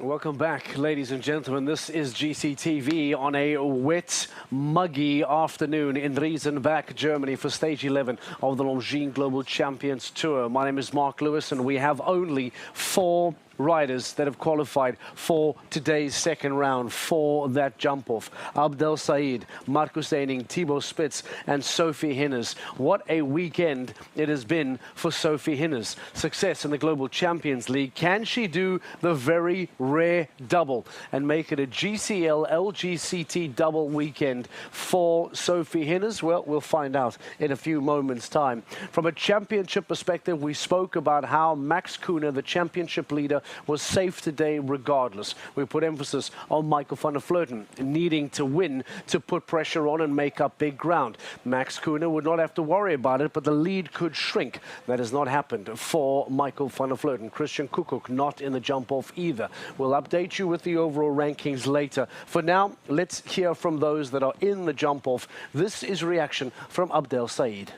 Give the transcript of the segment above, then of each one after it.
Welcome back, ladies and gentlemen. This is GCTV on a wet, muggy afternoon in Riesenbeck, Germany for stage 11 of the Longines Global Champions Tour. My name is Mark Lewis and we have only 4 riders that have qualified for today's second round for that jump off. Abdel Said, Marcus Eining, Thibaut Spitz and Sophie Hinners. What a weekend it has been for Sophie Hinners. Success in the Global Champions League. Can she do the very rare double and make it a GCL LGCT double weekend for Sophie Hinners? Well, we'll find out in a few moments' time. From a championship perspective, we spoke about how Max Kuhne, the championship leader, was safe today regardless. We put emphasis on Michael van der Vleuten needing to win to put pressure on and make up big ground. Max Kuhne would not have to worry about it, but the lead could shrink. That has not happened for Michael van der Vleuten. Christian Kukuk not in the jump off either. We'll update you with the overall rankings later. For now, let's hear from those that are in the jump off. This is reaction from Abdel Said.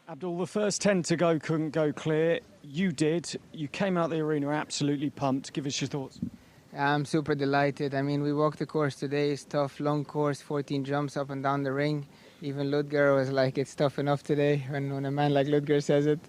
Abdul, the first 10 to go couldn't go clear. You did. You came out the arena absolutely pumped. Give us your thoughts. I'm super delighted. I mean, we walked the course today. It's tough, long course, 14 jumps up and down the ring. Even Ludger was like, it's tough enough today when a man like Ludger says it.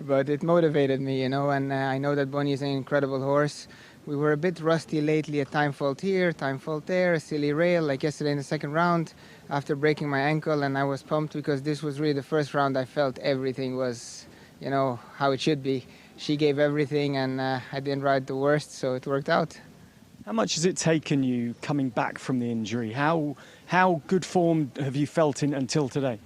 But it motivated me, you know, and I know that Bonnie is an incredible horse. We were a bit rusty lately, a time fault here, time fault there, a silly rail, like yesterday in the second round after breaking my ankle, and I was pumped because this was really the first round I felt everything was, you know, how it should be. She gave everything and I didn't ride the worst, so it worked out. How much has it taken you coming back from the injury? How good form have you felt in until today?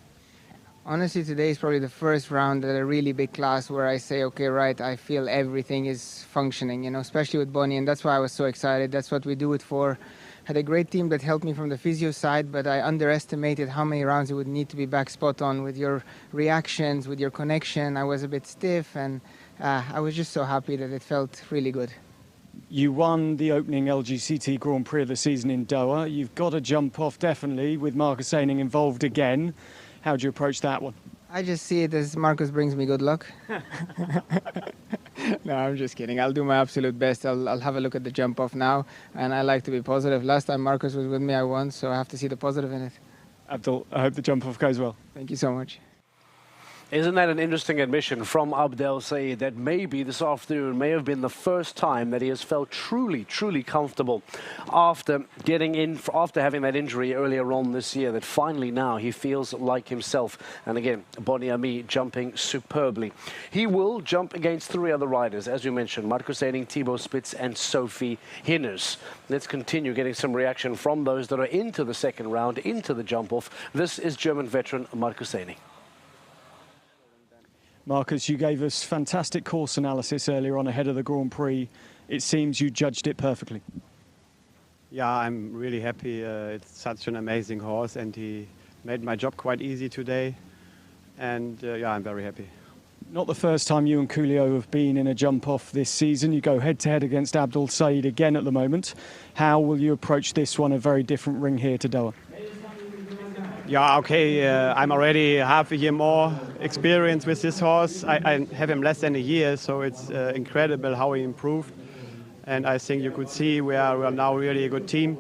Honestly, today is probably the first round at a really big class where I say, okay, right, I feel everything is functioning, you know, especially with Bonnie, and that's why I was so excited. That's what we do it for. Had a great team that helped me from the physio side, but I underestimated how many rounds you would need to be back spot on with your reactions, with your connection. I was a bit stiff, and I was just so happy that it felt really good. You won the opening LGCT Grand Prix of the season in Doha. You've got to jump off definitely with Marcus Eining involved again. How do you approach that one? I just see it as Marcus brings me good luck. No, I'm just kidding. I'll do my absolute best. I'll have a look at the jump off now, and I like to be positive. Last time Marcus was with me, I won, so I have to see the positive in it. Abdul, I hope the jump off goes well. Thank you so much. Isn't that an interesting admission from Abdel Said that maybe this afternoon may have been the first time that he has felt truly, truly comfortable after having that injury earlier on this year, that finally now he feels like himself. And again, Bonnie Ami jumping superbly. He will jump against 3 other riders, as you mentioned, Marcus Eining, Thibaut Spitz and Sophie Hinners. Let's continue getting some reaction from those that are into the second round, into the jump off. This is German veteran Marcus Eining. Marcus, you gave us fantastic course analysis earlier on ahead of the Grand Prix. It seems you judged it perfectly. Yeah, I'm really happy. It's such an amazing horse and he made my job quite easy today. And yeah, I'm very happy. Not the first time you and Coolio have been in a jump-off this season. You go head-to-head against Abdel Said again at the moment. How will you approach this one, a very different ring here to Doha? Yeah, okay, I'm already half a year more experience with this horse. I have him less than a year, so it's incredible how he improved. And I think you could see we are now really a good team.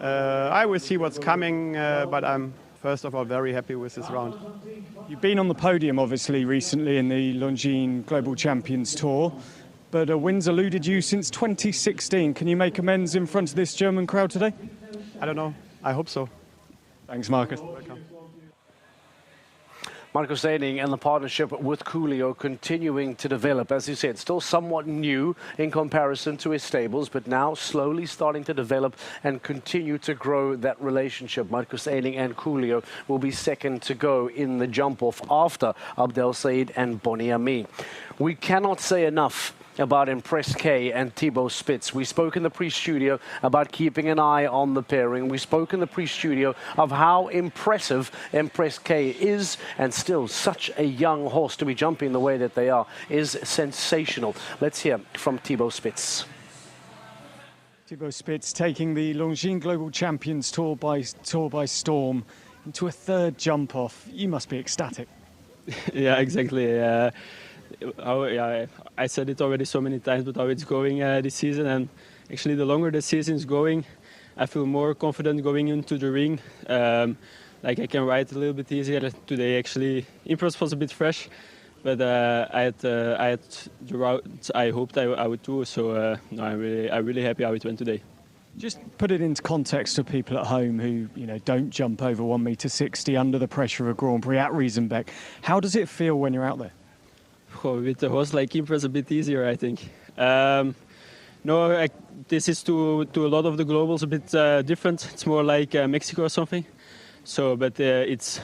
I will see what's coming, but I'm first of all very happy with this round. You've been on the podium, obviously, recently in the Longines Global Champions Tour, but a win's eluded you since 2016. Can you make amends in front of this German crowd today? I don't know. I hope so. Thanks, Marcus. Welcome. Marcus Eining and the partnership with Coolio continuing to develop. As you said, still somewhat new in comparison to his stables, but now slowly starting to develop and continue to grow that relationship. Marcus Eining and Coolio will be second to go in the jump-off after Abdel Said and Bonnie Ami. We cannot say enough about Impress K and Thibaut Spitz. We spoke in the pre-studio about keeping an eye on the pairing. We spoke in the pre-studio of how impressive Impress K is, and still such a young horse to be jumping the way that they are is sensational. Let's hear from Thibaut Spitz. Thibaut Spitz taking the Longines Global Champions Tour by storm into a third jump off. You must be ecstatic. Yeah, exactly. I said it already so many times, but how it's going this season. And actually, the longer the season is going, I feel more confident going into the ring. Like I can ride a little bit easier today. Actually, Impress was a bit fresh, but I had the route I hoped I would do. So no, I'm really happy how it went today. Just put it into context for people at home who don't jump over 1.60 m under the pressure of a Grand Prix at Riesenbeck. How does it feel when you're out there? Oh, with a horse like Impress, a bit easier, I think. This is to a lot of the globals a bit different. It's more like Mexico or something. So, but it's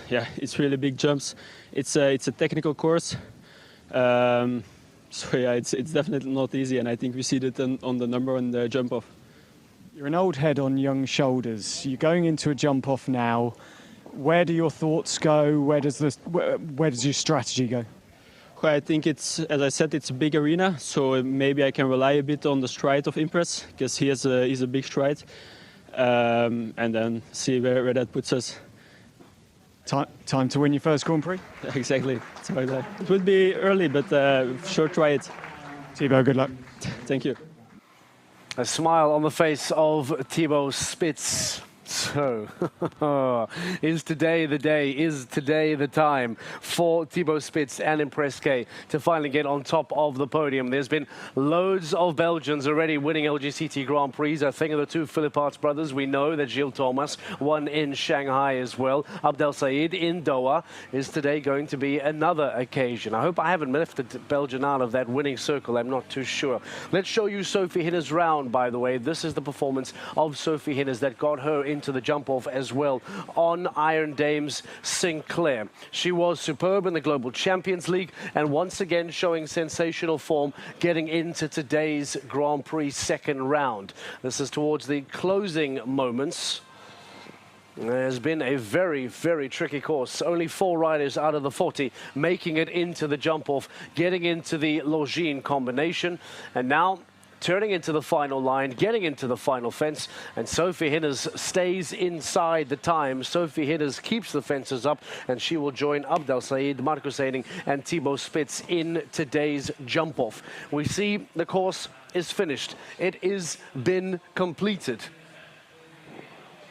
really big jumps. It's a technical course. It's definitely not easy, and I think we see that on the number on the jump off. You're an old head on young shoulders. You're going into a jump off now. Where do your thoughts go? Where does your strategy go? Well, I think as I said, it's a big arena, so maybe I can rely a bit on the stride of Impress because he's a big stride, and then see where that puts us. Time to win your first Grand Prix? Exactly. So it would be early, but sure, try it. Thibaut, good luck. Thank you. A smile on the face of Thibaut Spitz. So, is today the day? Is today the time for Thibaut Spitz and Impress K to finally get on top of the podium? There's been loads of Belgians already winning LGCT Grand Prix. I think of the two Philipparts brothers. We know that Gilles Thomas won in Shanghai as well. Abdel Said in Doha. Is today going to be another occasion? I hope I haven't lifted Belgian out of that winning circle. I'm not too sure. Let's show you Sophie Hinner's round, by the way. This is the performance of Sophie Hinner's that got her into the jump off as well on Iron Dames Sinclair. She was superb in the Global Champions League and once again showing sensational form getting into today's Grand Prix second round. This is towards the closing moments. There's been a very, very tricky course. Only 4 riders out of the 40 making it into the jump off, getting into the Longines combination, and now turning into the final line, getting into the final fence, and Sophie Hinner's stays inside the time. Sophie Hinner's keeps the fences up, and she will join Abdel Said, Marcus Heining, and Thibaut Spitz in today's jump-off. We see the course is finished. It is been completed.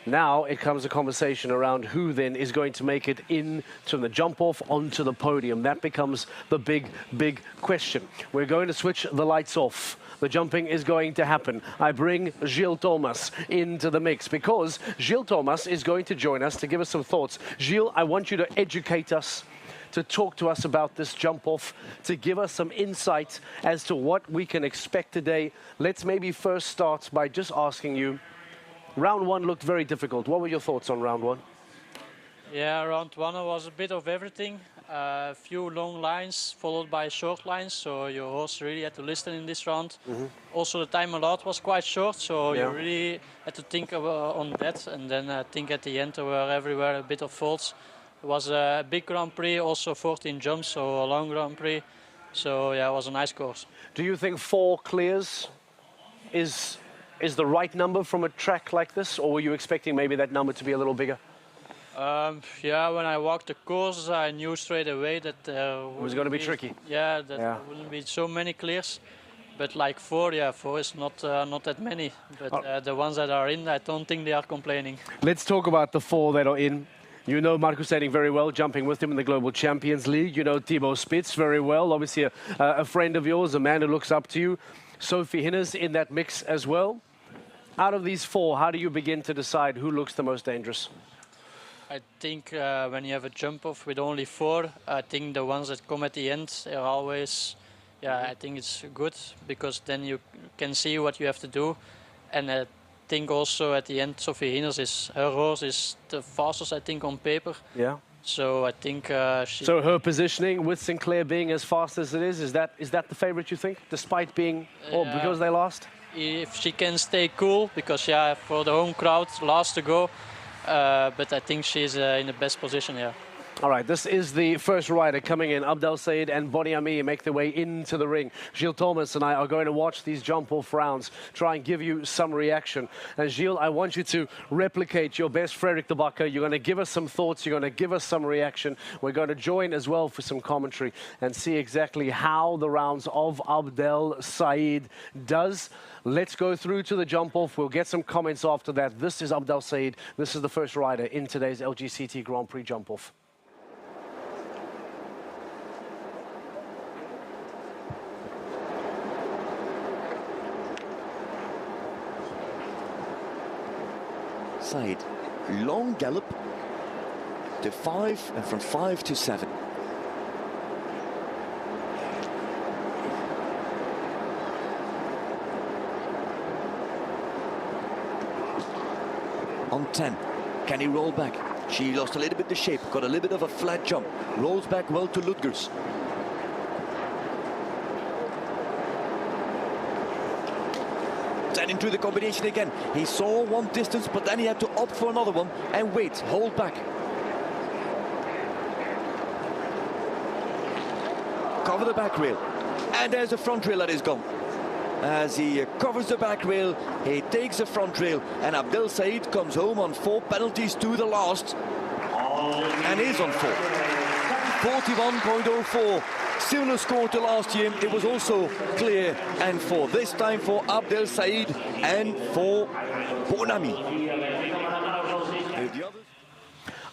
Now it comes a conversation around who then is going to make it into the jump-off onto the podium. That becomes the big, big question. We're going to switch the lights off. The jumping is going to happen. I bring Gilles Thomas into the mix because Gilles Thomas is going to join us to give us some thoughts. Gilles, I want you to educate us, to talk to us about this jump-off, to give us some insight as to what we can expect today. Let's maybe first start by just asking you, round one looked very difficult. What were your thoughts on round one? Yeah, round one was a bit of everything. A few long lines followed by short lines, so your horse really had to listen in this round. Also, the time allowed was quite short, so you really had to think on that. And then I think at the end there were everywhere a bit of faults. It was a big Grand Prix, also 14 jumps, so a long Grand Prix. So yeah, it was a nice course. Do you think 4 clears is the right number from a track like this, or were you expecting maybe that number to be a little bigger? Yeah, when I walked the course, I knew straight away that it was going to be tricky. Yeah, there wouldn't be so many clears. But like 4 is not that many. But the ones that are in, I don't think they are complaining. Let's talk about the 4 that are in. You know Marcus Heining very well, jumping with him in the Global Champions League. You know Thibaut Spitz very well, obviously a friend of yours, a man who looks up to you. Sophie Hinner's in that mix as well. Out of these 4, how do you begin to decide who looks the most dangerous? I think when you have a jump-off with only 4, I think the ones that come at the end are always, I think it's good because then you can see what you have to do. And I think also at the end, Sophie Hinner's her horse is the fastest, I think, on paper. Yeah. So I think So her positioning with Sinclair being as fast as it is that the favorite, you think, despite being, or because they lost? If she can stay cool, because for the home crowd, last to go. But I think she's in the best position, All right, this is the first rider coming in. Abdel Said and Boni Ami make their way into the ring. Gilles Thomas and I are going to watch these jump-off rounds, try and give you some reaction. And Gilles, I want you to replicate your best Frederik de Bakker. You're going to give us some thoughts. You're going to give us some reaction. We're going to join as well for some commentary and see exactly how the rounds of Abdel Said does. Let's go through to the jump-off. We'll get some comments after that. This is Abdel Said. This is the first rider in today's LGCT Grand Prix jump-off. Said, long gallop to 5 and from 5 to 7. On 10, can he roll back? She lost a little bit the shape, got a little bit of a flat jump, rolls back well to Ludgers. Into the combination again. He saw one distance, but then he had to opt for another one and wait, hold back. Cover the back rail, and there's the front rail that is gone. As he covers the back rail, he takes the front rail, and Abdel Said comes home on 4 penalties to the last, and is on 4. 41.04. Similar score to last year. It was also clear, and for this time for Abdel Said and for Boni Ami.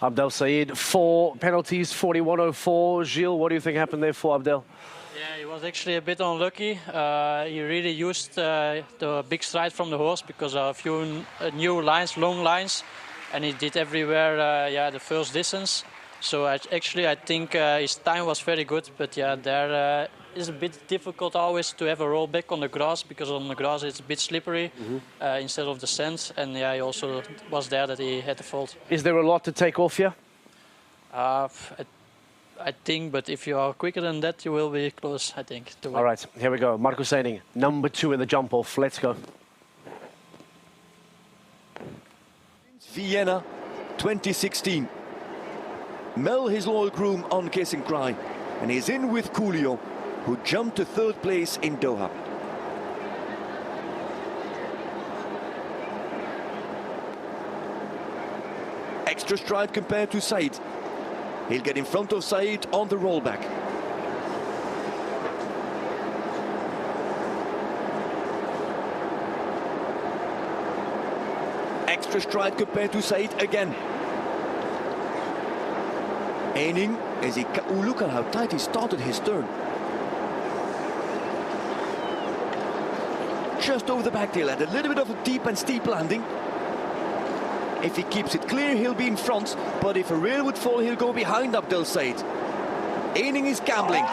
Abdel Said, 4 penalties, 41.04. Gilles, what do you think happened there for Abdel? Yeah, he was actually a bit unlucky. He really used the big stride from the horse because of a few new lines, long lines, and he did everywhere the first distance. So I think his time was very good, but yeah, there is a bit difficult always to have a roll back on the grass, because on the grass it's a bit slippery instead of the sand, and yeah, he also was there that he had the fault. Is there a lot to take off here? I think, but if you are quicker than that, you will be close, I think. All right, here we go. Marcus Eining, number 2 in the jump off. Let's go. Vienna 2016. Mel, his loyal groom, on Kiss and Cry, and he's in with Coolio, who jumped to 3rd place in Doha. Extra stride compared to Said. He'll get in front of Said on the rollback. Extra stride compared to Said again. Eining, as he... Oh, look at how tight he started his turn. Just over the back tail, and a little bit of a deep and steep landing. If he keeps it clear, he'll be in front, but if a rail would fall, he'll go behind Abdel Said. Eining is gambling,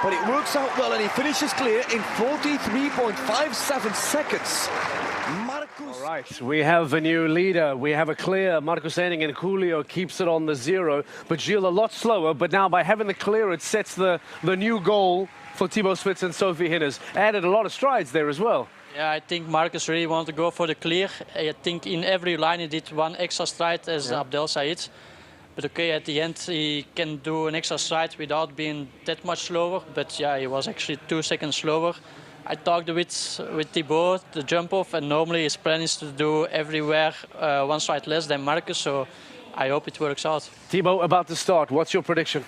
but it works out well, and he finishes clear in 43.57 seconds. All right, we have a new leader. We have a clear. Marcus Eining, and Coolio keeps it on the 0, but Gilles a lot slower. But now by having the clear, it sets the new goal for Thibaut Spitz and Sophie Hinners. Added a lot of strides there as well. Yeah, I think Marcus really wanted to go for the clear. I think in every line he did one extra stride as Abdel Said. But okay, at the end he can do an extra stride without being that much slower. But yeah, he was actually 2 seconds slower. I talked with Thibaut, the jump off, and normally his plan is to do everywhere 1 stride less than Marcus, so I hope it works out. Thibaut about to start. What's your prediction?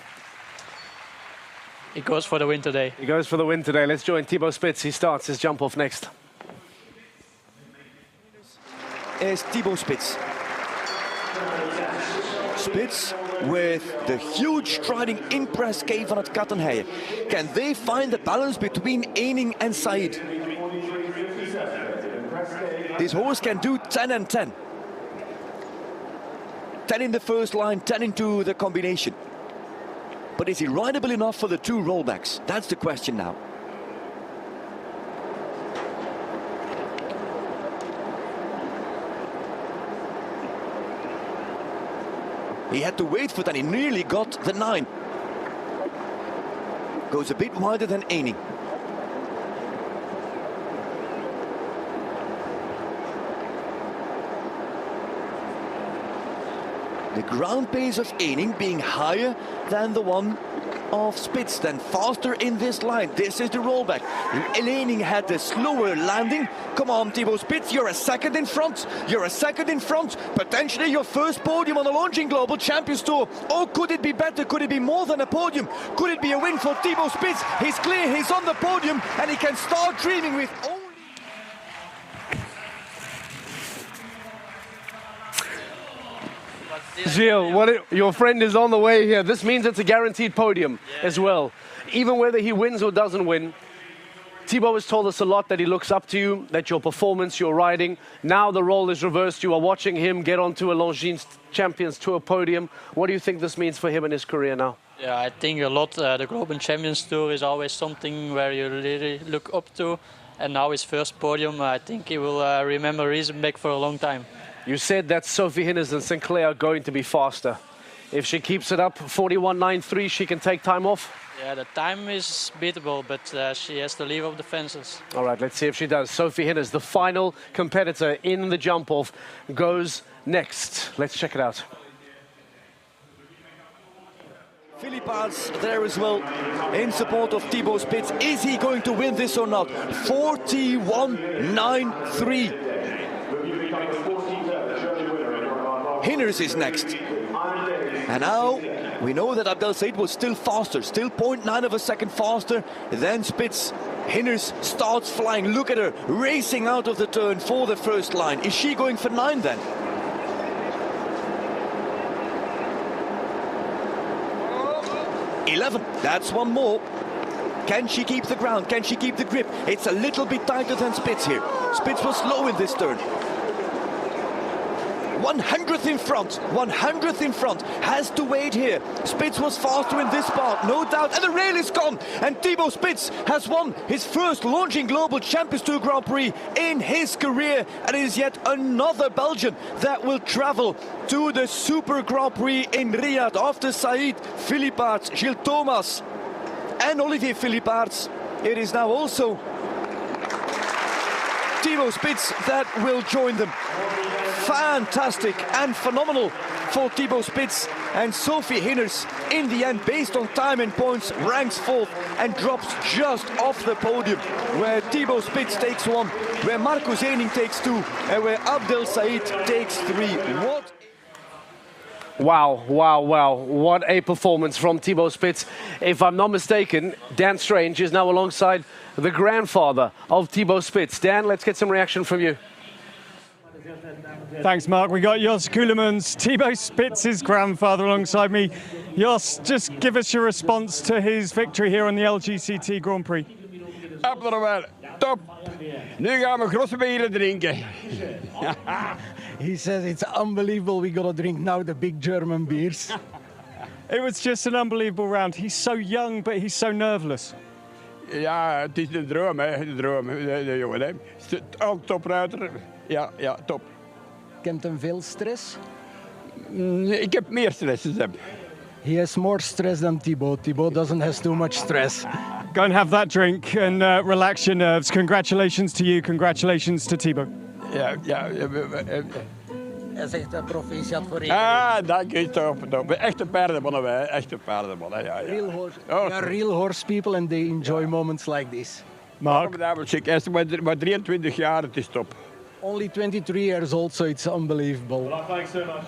He goes for the win today. He goes for the win today. Let's join Thibaut Spitz. He starts his jump off next. Is Thibaut Spitz. Spitz with the huge striding impress K van het Kattenheijen. Can they find the balance between Eining and Said? This horse can do 10 and 10. 10 in the first line, 10 into the combination. But is he rideable enough for the 2 rollbacks? That's the question now. He had to wait for that. He nearly got the 9. Goes a bit wider than Eining. The ground pace of Ening being higher than the one of Spitz, then faster in this line. This is the rollback. Ening had the slower landing. Come on, Thibaut Spitz, you're a second in front. You're a second in front. Potentially your first podium on the Longines Global Champions Tour. Oh, could it be better? Could it be more than a podium? Could it be a win for Thibaut Spitz? He's clear, he's on the podium, and he can start dreaming with only... Gilles, your friend is on the way here. This means it's a guaranteed podium as well. Even whether he wins or doesn't win, Thibaut has told us a lot that he looks up to you, that your performance, your riding. Now the role is reversed. You are watching him get onto a Longines Champions Tour podium. What do you think this means for him in his career now? Yeah, I think a lot. The Global Champions Tour is always something where you really look up to. And now his first podium, I think he will remember Riesenbeck for a long time. You said that Sophie Hinners and Sinclair are going to be faster. If she keeps it up, 41.93, she can take time off? Yeah, the time is beatable, but she has to leave off the fences. All right, let's see if she does. Sophie Hinners, the final competitor in the jump-off, goes next. Let's check it out. Philippaerts there as well in support of Thibaut Spitz. Is he going to win this or not? 41.93. Hinners is next. And now we know that Abdel Said was still faster, still 0.9 of a second faster than Spitz. Hinners starts flying. Look at her racing out of the turn for the first line. Is she going for 9 then? .11, that's one more. Can she keep the ground? Can she keep the grip? It's a little bit tighter than Spitz here. Spitz was slow in this turn. 100th in front, 100th in front, has to wait here. Spitz was faster in this part, no doubt, and the rail is gone. And Thibaut Spitz has won his first Longines Global Champions Tour Grand Prix in his career. And it is yet another Belgian that will travel to the Super Grand Prix in Riyadh after Said, Philippaerts, Gilles Thomas and Olivier Philippaerts. It is now also Thibaut Spitz that will join them. Fantastic and phenomenal for Thibaut Spitz, and Sophie Hinners in the end, based on time and points, ranks 4th and drops just off the podium, where Thibaut Spitz takes 1, where Marcus Ening takes 2 and where Abdel Said takes 3. What? Wow, wow, wow. What a performance from Thibaut Spitz. If I'm not mistaken, Dan Strange is now alongside the grandfather of Thibaut Spitz. Dan, let's get some reaction from you. Thanks, Mark. We got Jos Keulemans, Thibaut Spitz's grandfather, alongside me. Jos, just give us your response to his victory here on the LGCT Grand Prix. Abnormaal, top. Nu gaan we grosse bieren drinken. He says it's unbelievable. We gotta drink now the big German beers. It was just an unbelievable round. He's so young, but he's so nerveless. Ja, het is de droom, hè. De droom, de jongen, hè. Al topruiter. Ja, ja, top. Kent hem veel stress? Ik heb meer stress dan hem. He has more stress than Thibaut. Thibaut doesn't have too much stress. Go and have that drink and relax your nerves. Congratulations to you. Congratulations to Thibaut. Ja, ja. Hij zegt proficiat voor je. Ah, dank je, top. Echte paardenmannen wij, echte paardenmannen, ja, ja. Real horse, they are real horse people and they enjoy moments like this. Mark? Hij is maar 23 jaar, het is top. Only 23 years old, so it's unbelievable.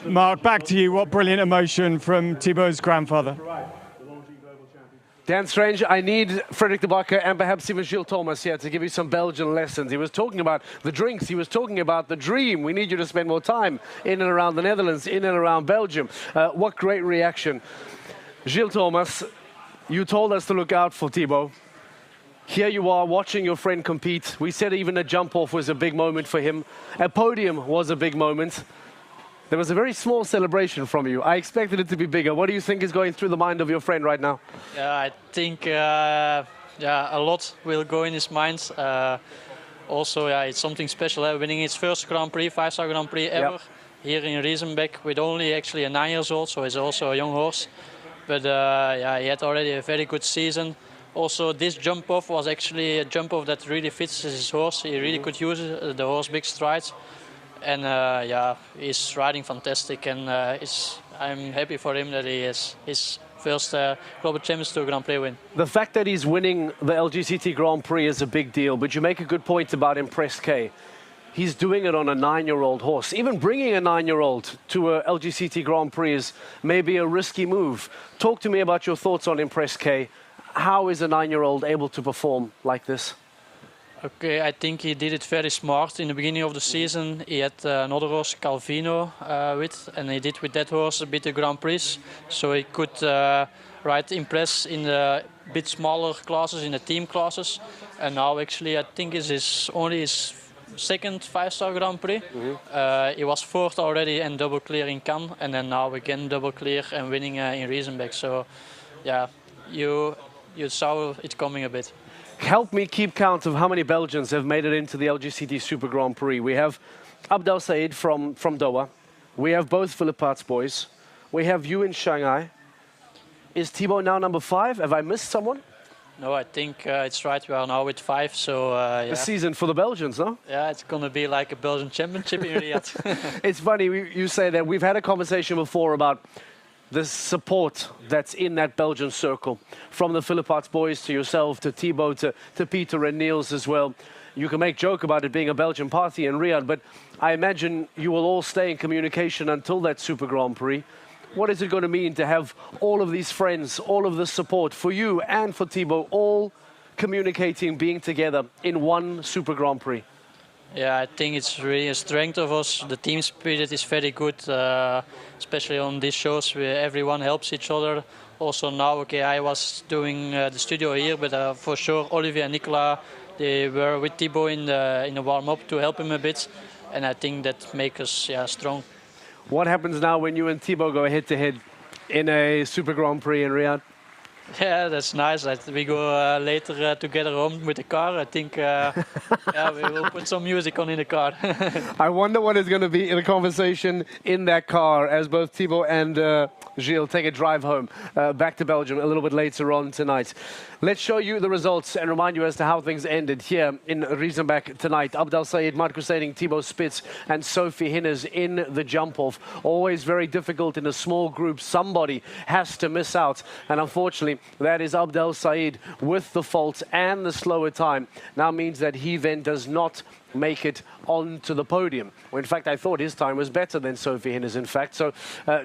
Mark, back to you. What brilliant emotion from Thibaut's grandfather. Dan Strange, I need Frederik de Backer and perhaps even Gilles Thomas here to give you some Belgian lessons. He was talking about the drinks, he was talking about the dream. We need you to spend more time in and around the Netherlands, in and around Belgium. What great reaction. Gilles Thomas, you told us to look out for Thibaut. Here you are watching your friend compete. We said even a jump-off was a big moment for him. A podium was a big moment. There was a very small celebration from you. I expected it to be bigger. What do you think is going through the mind of your friend right now? Yeah, I think a lot will go in his mind. Also, it's something special. Winning his first Grand Prix, 5-star Grand Prix ever, here in Riesenbeck, with only actually a 9 years old, so he's also a young horse. But he had already a very good season. Also, this jump off was actually a jump off that really fits his horse. He really could use it, the horse big strides. And he's riding fantastic, and I'm happy for him that he is his first Global Champions Tour Grand Prix win. The fact that he's winning the LGCT Grand Prix is a big deal, but you make a good point about Impress K. He's doing it on a 9-year-old horse. Even bringing a 9-year-old to a LGCT Grand Prix is maybe a risky move. Talk to me about your thoughts on Impress K. How is a 9-year-old able to perform like this? Okay, I think he did it very smart. In the beginning of the season, he had another horse, Calvino, and he did with that horse a bit of Grand Prix. So he could ride Impress in the bit smaller classes, in the team classes. And now actually I think it's only his second 5-star Grand Prix. He was fourth already and double clear in Cannes, and then now again double clear and winning in Riesenbeck. So yeah, you saw it coming a bit. Help me keep count of how many Belgians have made it into the LGCT Super Grand Prix. We have Abdel Said from Doha. We have both Philippart's boys. We have you in Shanghai. Is Thibaut now number 5? Have I missed someone? No, I think it's right. We are now with 5, so yeah. The season for the Belgians, no? Yeah, it's going to be like a Belgian championship in Riyadh. It's funny you say that. We've had a conversation before about the support that's in that Belgian circle. From the Philippart's boys to yourself, to Thibaut, to Peter and Niels as well. You can make joke about it being a Belgian party in Riyadh, but I imagine you will all stay in communication until that Super Grand Prix. What is it going to mean to have all of these friends, all of the support for you and for Thibaut, all communicating, being together in one Super Grand Prix? Yeah, I think it's really a strength of us. The team spirit is very good, especially on these shows where everyone helps each other. Also now, okay, I was doing the studio here, but for sure Olivier and Nicolas, they were with Thibaut in the warm-up to help him a bit. And I think that makes us strong. What happens now when you and Thibaut go head-to-head in a Super Grand Prix in Riyadh? Yeah, that's nice. We go later together home with the car. I think yeah, we will put some music on in the car. I wonder what is going to be in a conversation in that car as both Thibaut and Gilles take a drive home back to Belgium a little bit later on tonight. Let's show you the results and remind you as to how things ended here in Riesenbeck tonight. Abdel Said, Marcus Seiding, Thibaut Spitz and Sophie Hinnes in the jump-off. Always very difficult in a small group. Somebody has to miss out. And unfortunately, that is Abdel Said with the fault and the slower time. Now means that he then does not make it onto the podium. Well, in fact, I thought his time was better than Sophie Hinnes, in fact. So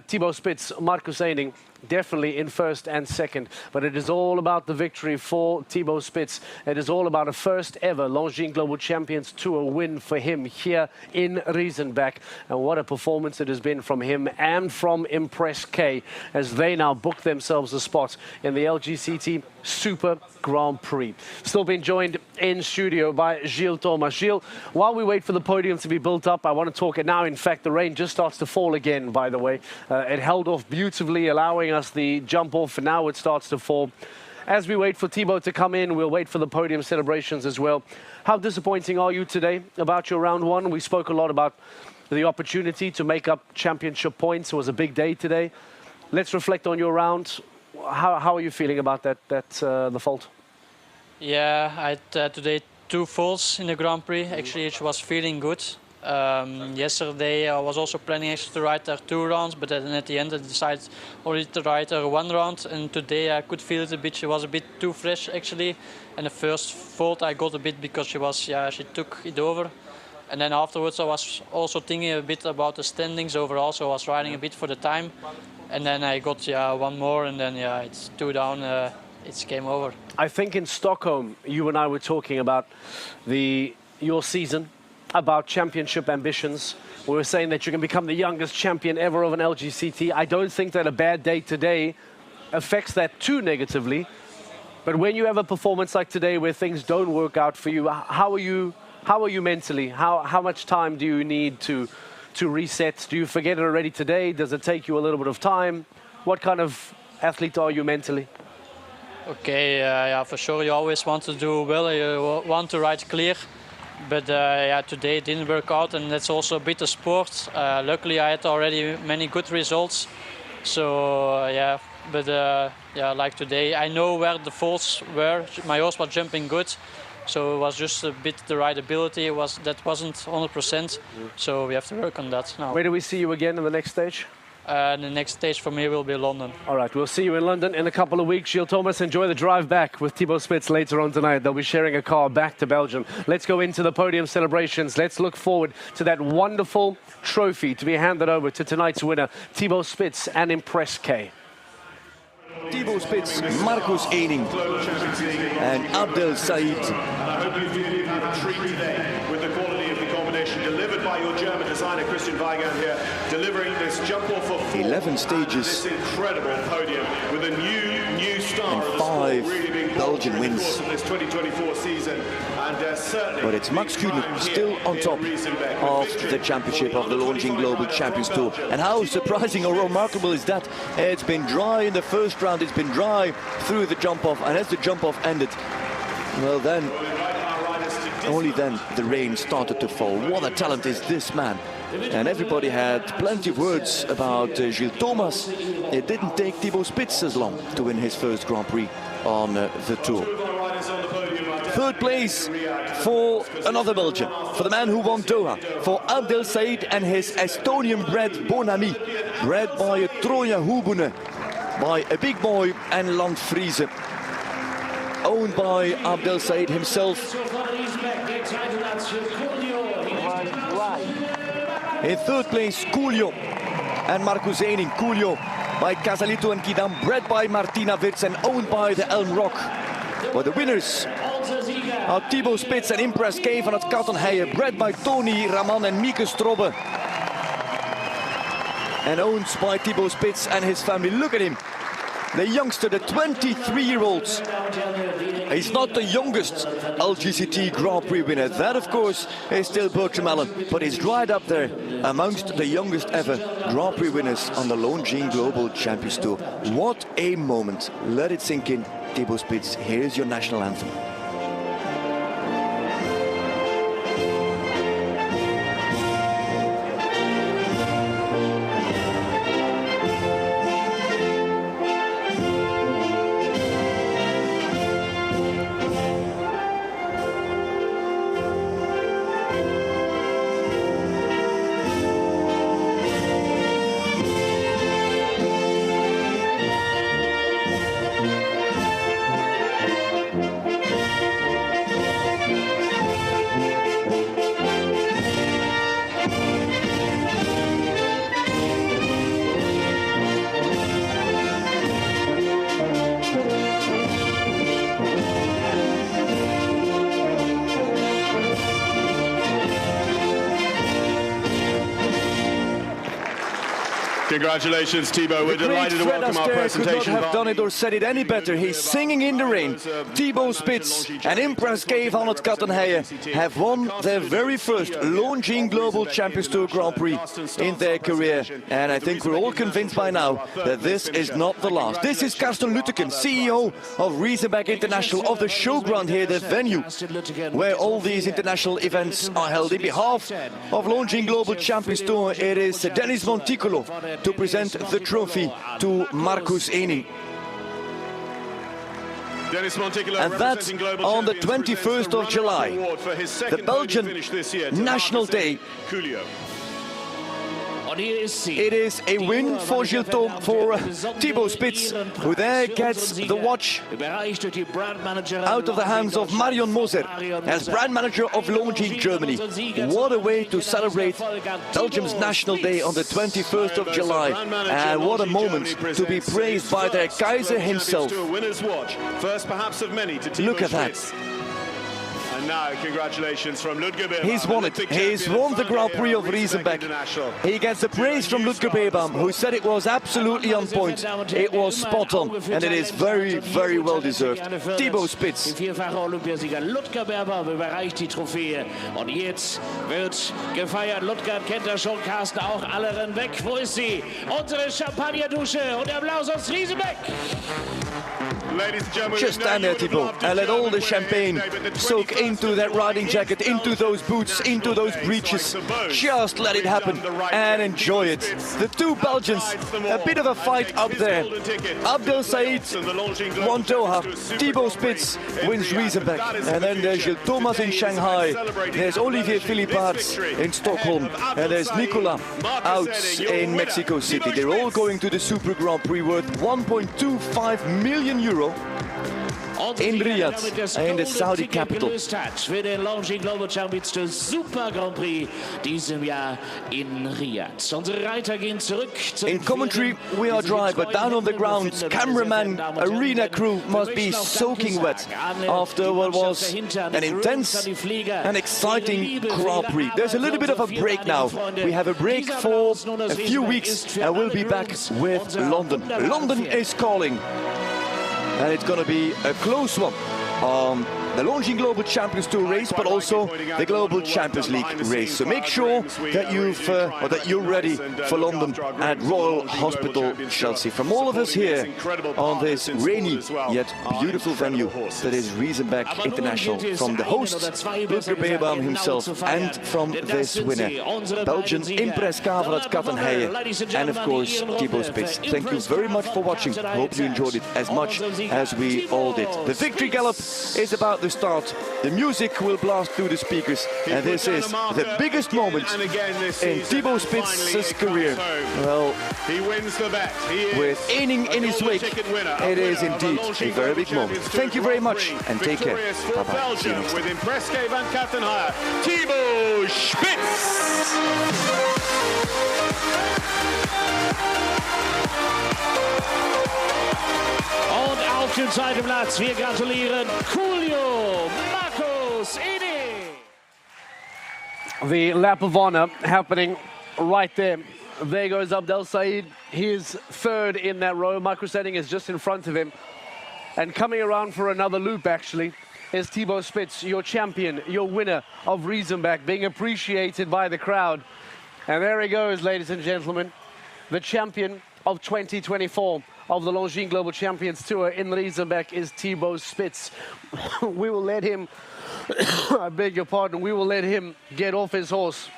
Thibaut Spitz, Marcus Seiding, definitely in first and second. But it is all about the victory for Thibaut Spitz. It is all about a first ever Longines Global Champions Tour win for him here in Riesenbeck. And what a performance it has been from him and from Impress K as they now book themselves a spot in the LGCT Super Grand Prix. Still being joined in studio by Gilles Thomas. Gilles, while we wait for the podium to be built up, I want to talk it now. In fact, the rain just starts to fall again, by the way. It held off beautifully, allowing us the jump off, and now it starts to fall. As we wait for Thibaut to come in, we'll wait for the podium celebrations as well. How disappointing are you today about your round one? We spoke a lot about the opportunity to make up championship points. It was a big day today. Let's reflect on your round. How are you feeling about the fault? Yeah, I had today 2 faults in the Grand Prix. Actually, it was feeling good. Yesterday I was also planning actually to ride there 2 rounds, but then at the end I decided only to ride there 1 round. And today I could feel it a bit. She was a bit too fresh actually. And the first fault I got a bit because she took it over. And then afterwards I was also thinking a bit about the standings overall, so I was riding a bit for the time. And then I got 1 more, and then it's 2 down. It's game over. I think in Stockholm you and I were talking about your season, about championship ambitions. We were saying that you can become the youngest champion ever of an LGCT. I don't think that a bad day today affects that too negatively. But when you have a performance like today where things don't work out for you, how are you mentally? How much time do you need to reset? Do you forget it already today? Does it take you a little bit of time? What kind of athlete are you mentally? Okay, yeah, for sure you always want to do well. You want to ride clear. But today it didn't work out, and that's also a bit of sport. Luckily I had already many good results. So like today, I know where the faults were. My horse was jumping good. So it was just a bit the rideability that wasn't 100%. So we have to work on that now. Where do we see you again in the next stage? The next stage for me will be London. All right, we'll see you in London in a couple of weeks. Gilles Thomas, enjoy the drive back with Thibaut Spitz later on tonight. They'll be sharing a car back to Belgium. Let's go into the podium celebrations. Let's look forward to that wonderful trophy to be handed over to tonight's winner, Thibaut Spitz and Impress K. Thibaut Spitz, Marcus Eining and Abdel Said. And I hope you feel you have a treat today with the quality of the combination delivered by your German designer Christian Weigand here, delivering this jump off of 11 stages. This incredible podium with a new star And of the 5 sport really being Belgian born wins. in the course of this 2024 season. And certainly, But it's Max Kühne still on top of the championship of the Longines Global Champions Tour. And how surprising or remarkable is that? It's been dry in the first round, it's been dry through the jump-off, and as the jump-off ended, well then, only then the rain started to fall. What a talent is this man. And everybody had plenty of words about Gilles Thomas. It didn't take Thibaut Spitz as long to win his first Grand Prix on the Tour. Third place for another Belgian, for the man who won Doha, for Abdel Said and his Estonian-bred Bon Ami, bred by a Troja Hubune, by a big boy and Landfriese, owned by Abdel Said himself. In third place, Coolio and Marcus Eining. Coolio by Casalito and Kidam, bred by Martina Wirtz and owned by the Elm Rock. But the winners are Thibaut Spitz and Impress K van het Kattenheijen, bred by Tony Raman and Mieke Strobbe. And owned by Thibaut Spitz and his family. Look at him, the youngster, the 23-year-old. He's not the youngest LGCT Grand Prix winner. That, of course, is still Bertram Allen, but he's right up there amongst the youngest ever Grand Prix winners on the Longines Global Champions Tour. What a moment. Let it sink in. Thibaut Spitz, here's your national anthem. Congratulations, Thibaut. We're delighted to welcome our presentation. Could not have done it or said it any better. He's singing in the rain. Thibaut Spitz and Impress K van het Kattenheijen have won their very first Longines Global Champions Tour Grand Prix in their career. And I think we're all convinced by now that this is not the last. This is Karsten Lüteken, CEO of Riesenbeck International, of the showground here, the venue where all these international events are held. In behalf of Longines Global Champions Tour, it is Dennis Monticolo to present the trophy to Marcus Eining. And that on the 21st of July, the Belgian National Day. It is a win for Thibaut Spitz, who there gets the watch out of the hands of Marion Moser as brand manager of Longines Germany. What a way to celebrate Belgium's National Day on the 21st of July. And what a moment to be praised by their Kaiser himself. Look at that. And now, congratulations from Ludger Beerbaum. He's won it. He's won the Grand Prix of Riesenbeck. He gets the praise from Ludger Beerbaum, who said it was absolutely on point. It was spot on, and it is very, very well deserved. Thibaut Spitz. Vierfacher Olympiasieger Ludger Beerbaum überreicht die Trophäe. Und jetzt wird gefeiert. Ludger kennt er schon, Carsten auch. Alle rennen weg. Wo ist sie? Unsere Champagnerdusche und Applaus aus Riesenbeck. Ladies and gentlemen, Just stand there, Thibaut, and let all the champagne soak into that riding jacket, into those boots, into those breeches. Just let it happen and enjoy it. The two Belgians, a bit of a fight up there. Abdel Said won Doha, Thibaut Spitz wins Riesenbeck, and then there's Gilles Thomas in Shanghai, there's Olivier Philippard in Stockholm, and there's Nicolas out in Mexico City. They're all going to the Super Grand Prix worth 1.25 million euro in Riyadh, in the Saudi capital. Für den Longines Global Champions Tour Super Grand Prix diesem Jahr in Riyadh. Unsere Reiter gehen zurück zum In commentary, we are dry, but down on the ground, cameraman, arena crew must be soaking wet after what was an intense and exciting Grand Prix. There's a little bit of a break now. We have a break for a few weeks and we'll be back with London. London is calling. And it's going to be a close one on the Longines Global Champions Tour race, but also the Global Champions League race. So make sure that you're ready for London at Royal Hospital Chelsea. From all of us here on this rainy yet beautiful venue that is Riesenbeck International, from the host Rutger Beerbaum himself and from this winner, Belgian Impress Kaverat Kattenheijen, and of course Thibaut Spitz. Thank you very much for watching. Hope you enjoyed it as much as we all did. The victory gallop is about to start. The music will blast through the speakers, and this is the biggest moment in Thibaut Spitz's career. Well, he wins the bet. With Ening in his wake, it is indeed a very big moment. Thank you very much, and take care. Bye-bye. See you next time. With Impress van Kattenheijen, Thibaut Spitz. Und auf dem zweiten Platz, wir gratulieren Julio Marcos Eni. The lap of honor happening right there. There goes Abdel Said. He is third in that row. Marcos Eni is just in front of him. And coming around for another loop, actually, is Thibaut Spitz, your champion, your winner of Riesenbeck, being appreciated by the crowd. And there he goes, ladies and gentlemen, the champion of 2024 of the Longines Global Champions Tour in Riesenbeck is Thibaut Spitz. We will let him, I beg your pardon, we will let him get off his horse.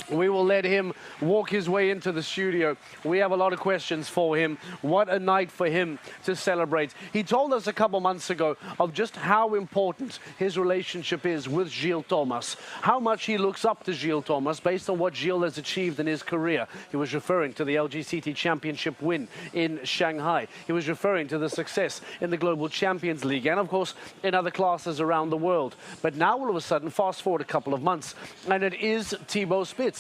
We will let him walk his way into the studio. We have a lot of questions for him. What a night for him to celebrate. He told us a couple months ago of just how important his relationship is with Gilles Thomas, how much he looks up to Gilles Thomas based on what Gilles has achieved in his career. He was referring to the LGCT Championship win in Shanghai. He was referring to the success in the Global Champions League and, of course, in other classes around the world. But now, all of a sudden, fast forward a couple of months, and it is Thibaut Spitz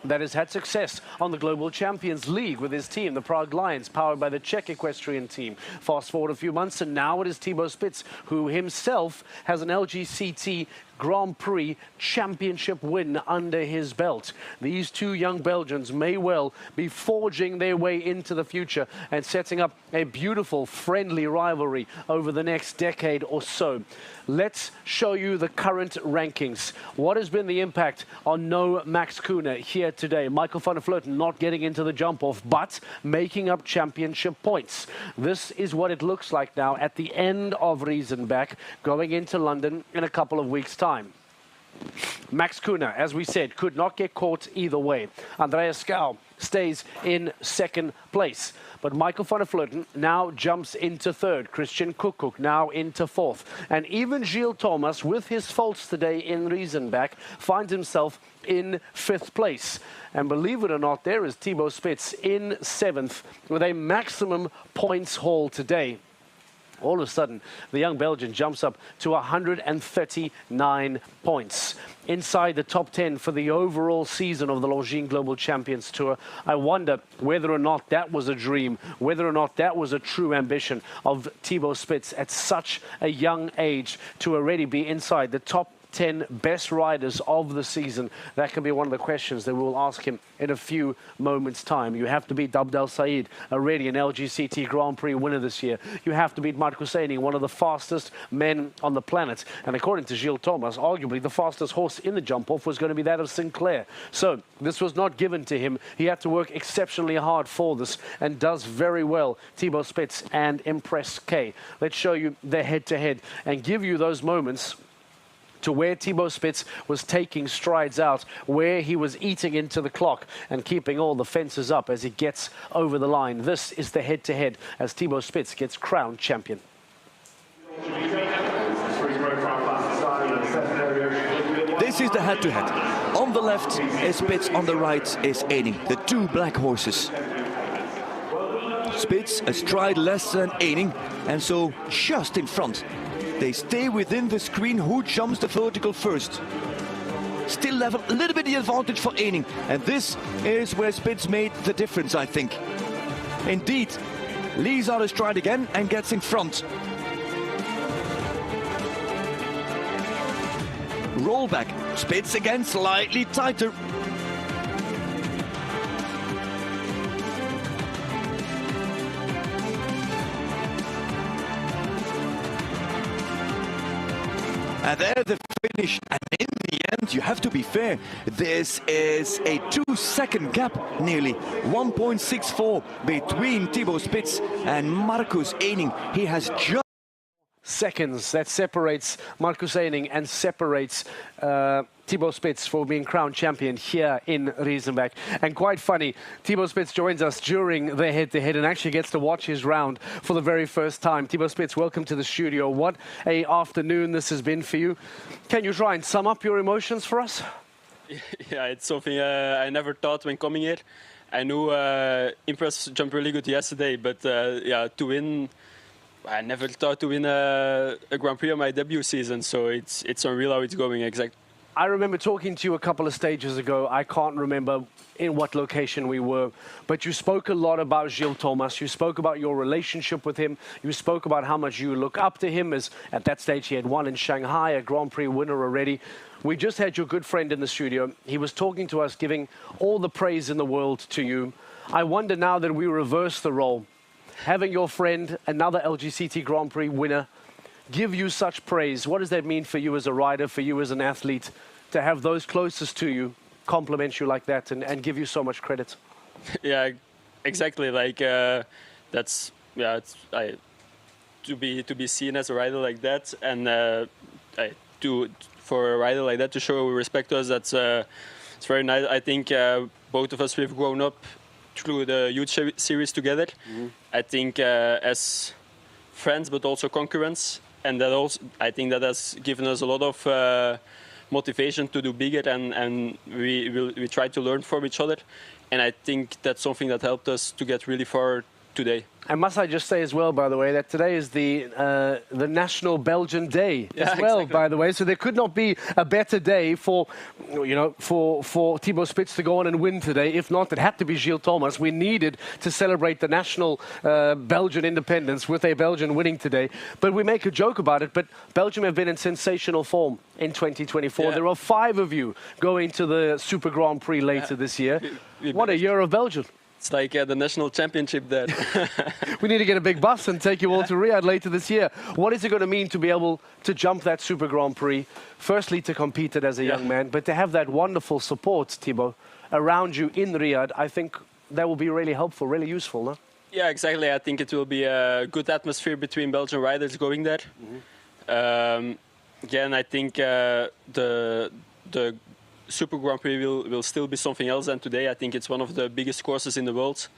that has had success on the Global Champions League with his team, the Prague Lions, powered by the Czech equestrian team. Fast forward a few months, and now it is Thibaut Spitz, who himself has an LGCT Grand Prix championship win under his belt. These two young Belgians may well be forging their way into the future and setting up a beautiful, friendly rivalry over the next decade or so. Let's show you the current rankings. What has been the impact on no Max Kuhne here today? Michael van der Vleuten not getting into the jump-off, but making up championship points. This is what it looks like now at the end of Riesenbeck, going into London in a couple of weeks' time. Max Kuhne, as we said, could not get caught either way. Andreas Schouw stays in second place. But Michael van der Vleuten now jumps into third. Christian Kukuk now into fourth. And even Gilles Thomas, with his faults today in Riesenbeck, finds himself in fifth place. And believe it or not, there is Thibaut Spitz in seventh with a maximum points haul today. All of a sudden, the young Belgian jumps up to 139 points. Inside the top 10 for the overall season of the Longines Global Champions Tour. I wonder whether or not that was a dream, whether or not that was a true ambition of Thibaut Spitz at such a young age to already be inside the top 10 best riders of the season? That can be one of the questions that we'll ask him in a few moments' time. You have to beat Abdel Said, already an LGCT Grand Prix winner this year. You have to beat Marcus Eining, one of the fastest men on the planet. And according to Gilles Thomas, arguably the fastest horse in the jump-off was going to be that of Sinclair. So this was not given to him. He had to work exceptionally hard for this and does very well. Thibaut Spitz and Impress K. Let's show you their head-to-head and give you those moments to where Thibaut Spitz was taking strides out, where he was eating into the clock and keeping all the fences up as he gets over the line. This is the head-to-head as Thibaut Spitz gets crowned champion. This is the head-to-head. On the left is Spitz, on the right is Eining, the two black horses. Spitz a stride less than Eining, and so just in front. They stay within the screen who jumps the vertical first. Still level, a little bit the advantage for Eining, and this is where Spitz made the difference, I think. Indeed, leaves out a stride again and gets in front. Rollback, Spitz again slightly tighter. And there the finish, and in the end, you have to be fair. This is a 2-second gap, nearly 1.64 between Thibaut Spitz and Marcus Eining. He has just seconds that separates Marcus Eining and separates Thibaut Spitz for being crowned champion here in Riesenbeck. And quite funny, Thibaut Spitz joins us during the head-to-head and actually gets to watch his round for the very first time. Thibaut Spitz, welcome to the studio. What a afternoon this has been for you. Can you try and sum up your emotions for us? Yeah, it's something I never thought when coming here. I knew Impress jumped really good yesterday, but yeah, to win, I never thought to win a Grand Prix on my debut season, so it's unreal how it's going. Exactly. I remember talking to you a couple of stages ago. I can't remember in what location we were, but you spoke a lot about Gilles Thomas. You spoke about your relationship with him. You spoke about how much you look up to him, as at that stage he had won in Shanghai, a Grand Prix winner already. We just had your good friend in the studio. He was talking to us, giving all the praise in the world to you. I wonder now that we reverse the role, having your friend, another LGCT Grand Prix winner, give you such praise. What does that mean for you as a rider, for you as an athlete, to have those closest to you compliment you like that and give you so much credit? Yeah, exactly. Like that's to be seen as a rider like that, and for a rider like that to show respect to us, that's it's very nice. I think both of us, we've grown up through the youth series together. Mm-hmm. I think as friends, but also concurrents, and that also I think that has given us a lot of motivation to do bigger, and we try to learn from each other, and I think that's something that helped us to get really far today. And must I just say as well, by the way, that today is the National Belgian Day as well, exactly. By the way. So there could not be a better day for Thibaut Spitz to go on and win today. If not, it had to be Gilles Thomas. We needed to celebrate the national Belgian independence with a Belgian winning today. But we make a joke about it, but Belgium have been in sensational form in 2024. Yeah. There are 5 of you going to the Super Grand Prix later this year. What a year of Belgium. It's like the national championship there. We need to get a big bus and take you all to Riyadh later this year. What is it going to mean to be able to jump that Super Grand Prix? Firstly, to compete it as a young man, but to have that wonderful support, Thibaut, around you in Riyadh, I think that will be really helpful, really useful, no? Yeah, exactly. I think it will be a good atmosphere between Belgian riders going there. Mm-hmm. Again, I think the Super Grand Prix will still be something else than today. I think it's one of the biggest courses in the world.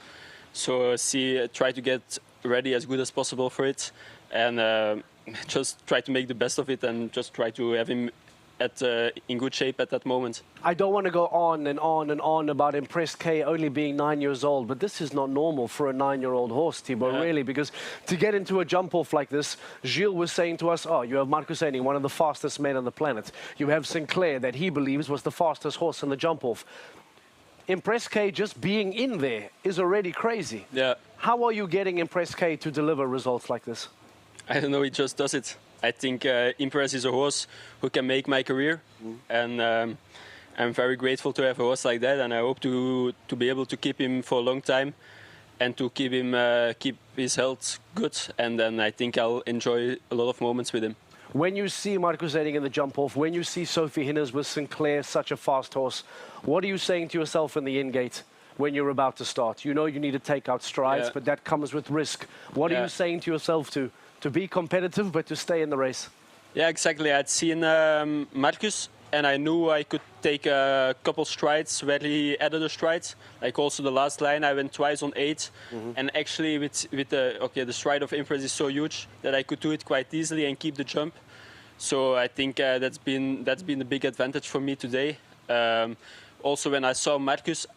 So try to get ready as good as possible for it, and just try to make the best of it, and just try to have him in good shape at that moment. I don't want to go on and on and on about Impress K only being 9 years old, but this is not normal for a 9-year-old horse, Thibaut, really, because to get into a jump-off like this, Gilles was saying to us, oh, you have Marcus Eining, one of the fastest men on the planet. You have Sinclair, that he believes was the fastest horse in the jump-off. Impress K just being in there is already crazy. Yeah. How are you getting Impress K to deliver results like this? I don't know, he just does it. I think Impress is a horse who can make my career, and I'm very grateful to have a horse like that, and I hope to be able to keep him for a long time, and to keep his health good, and then I think I'll enjoy a lot of moments with him. When you see Marcus Eding in the jump off, when you see Sophie Hinners with Sinclair, such a fast horse, what are you saying to yourself in the in-gate when you're about to start? You know you need to take out strides, but that comes with risk. What are you saying to yourself to be competitive, but to stay in the race? Yeah, exactly. I'd seen Marcus, and I knew I could take a couple strides where he added a stride. Like also the last line, I went twice on 8, and actually with the stride of Impress is so huge that I could do it quite easily and keep the jump. So I think that's been a big advantage for me today. Also, when I saw Marcus,